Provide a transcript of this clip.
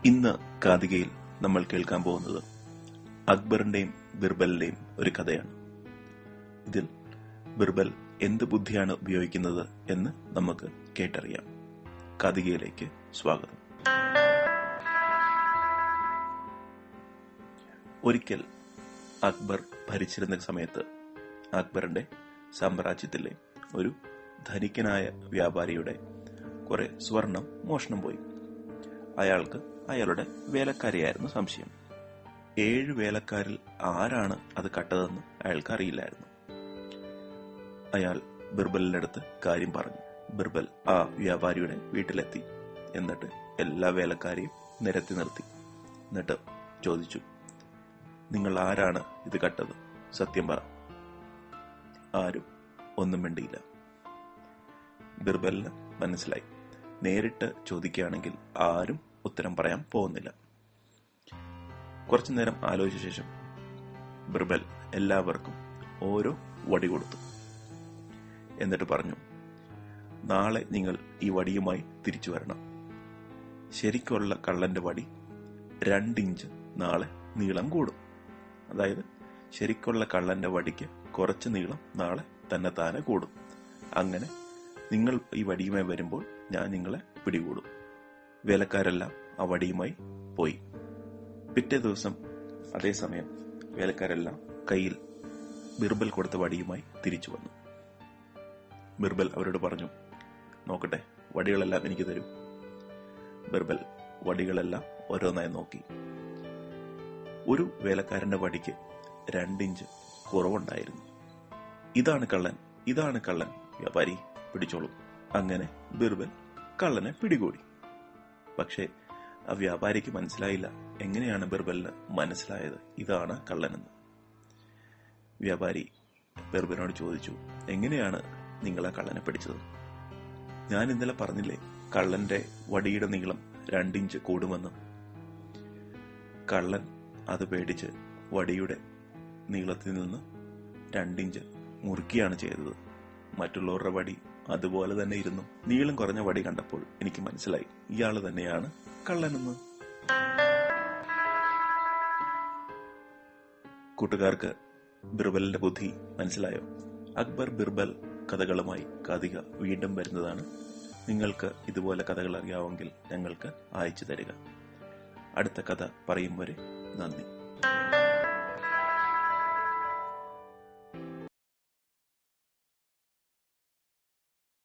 ഇന്ന് കാതികയിൽ നമ്മൾ കേൾക്കാൻ പോകുന്നത് അക്ബറിന്റെയും ബിർബലിന്റെയും ഒരു കഥയാണ്. ഇതിൽ ബിർബൽ എന്ത് ബുദ്ധിയാണ് ഉപയോഗിക്കുന്നത് എന്ന് നമുക്ക് കേട്ടറിയാം. കാതികയിലേക്ക് സ്വാഗതം. ഒരിക്കൽ അക്ബർ ഭരിച്ചിരുന്ന സമയത്ത് അക്ബറിന്റെ സാമ്രാജ്യത്തിലെ ഒരു ധനികനായ വ്യാപാരിയുടെ കുറെ സ്വർണം മോഷണം പോയി. അയാൾക്ക് അയാളുടെ വേലക്കാരിയായിരുന്നു സംശയം. 7 വേലക്കാരിൽ ആരാണ് അത് കട്ടതെന്ന് അയാൾക്ക് അറിയില്ലായിരുന്നു. അയാൾ ബിർബലിന്റെ അടുത്ത് കാര്യം പറഞ്ഞു. ബിർബൽ ആ വ്യാപാരിയുടെ വീട്ടിലെത്തി. എന്നിട്ട് എല്ലാ വേലക്കാരെയും നിരത്തി നിർത്തി. എന്നിട്ട് ചോദിച്ചു, നിങ്ങൾ ആരാണ് ഇത് കട്ടത്? സത്യം പറ. ആരും ഒന്നും മിണ്ടിയില്ല. ബിർബലിന് മനസ്സിലായി, നേരിട്ട് ചോദിക്കുകയാണെങ്കിൽ ആരും ഉത്തരം പറയാൻ പോകുന്നില്ല. കുറച്ചു നേരം ആലോചിച്ച ശേഷം ബിർബൽ എല്ലാവർക്കും ഓരോ വടി കൊടുത്തു. എന്നിട്ട് പറഞ്ഞു, നാളെ നിങ്ങൾ ഈ വടിയുമായി തിരിച്ചു വരണം. ശരിക്കുള്ള കള്ളന്റെ വടി 2 ഇഞ്ച് നാളെ നീളം കൂടും. അതായത് ശരിക്കുള്ള കള്ളന്റെ വടിക്ക് കുറച്ച് നീളം നാളെ തന്നെ കൂടും. അങ്ങനെ നിങ്ങൾ ഈ വടിയുമായി വരുമ്പോൾ ഞാൻ നിങ്ങളെ പിടികൂടും. വേലക്കാരെല്ലാം ആ വടിയുമായി പോയി. പിറ്റേ ദിവസം അതേസമയം വേലക്കാരെല്ലാം കയ്യിൽ ബിർബൽ കൊടുത്ത വടിയുമായി തിരിച്ചു വന്നു. ബിർബൽ അവരോട് പറഞ്ഞു, നോക്കട്ടെ, വടികളെല്ലാം എനിക്ക് തരൂ. ബിർബൽ വടികളെല്ലാം ഓരോന്നായി നോക്കി. ഒരു വേലക്കാരന്റെ വടിക്ക് 2 ഇഞ്ച് കുറവുണ്ടായിരുന്നു. ഇതാണ് കള്ളൻ, വ്യാപാരി പിടിച്ചോളൂ. അങ്ങനെ ബിർബൽ കള്ളനെ പിടികൂടി. പക്ഷേ ആ വ്യാപാരിക്ക് മനസ്സിലായില്ല എങ്ങനെയാണ് ബിർബലിന് മനസ്സിലായത് ഇതാണ് കള്ളനെന്ന്. വ്യാപാരി ബിർബലിനോട് ചോദിച്ചു, എങ്ങനെയാണ് നിങ്ങൾ ആ കള്ളനെ പിടിച്ചത്? ഞാൻ ഇന്നലെ പറഞ്ഞില്ലേ കള്ളന്റെ വടിയുടെ നീളം 2 ഇഞ്ച് കൂടുമെന്ന്. കള്ളൻ അത് പേടിച്ച് വടിയുടെ നീളത്തിൽ നിന്ന് 2 ഇഞ്ച് മുറുക്കിയാണ് ചെയ്തത്. മറ്റുള്ളവരുടെ വടി അതുപോലെ തന്നെ ഇരുന്നു. നീളം കുറഞ്ഞ വടി കണ്ടപ്പോൾ എനിക്ക് മനസ്സിലായി ഇയാള് തന്നെയാണ് കള്ളനെന്ന്. കൂട്ടുകാർക്ക് ബിർബലിന്റെ ബുദ്ധി മനസ്സിലായോ? അക്ബർ ബിർബൽ കഥകളുമായി കാതിക വീണ്ടും വരുന്നതാണ്. നിങ്ങൾക്ക് ഇതുപോലെ കഥകൾ അറിയാമെങ്കിൽ ഞങ്ങൾക്ക് അയച്ചു തരിക. അടുത്ത കഥ പറയും വരെ നന്ദി.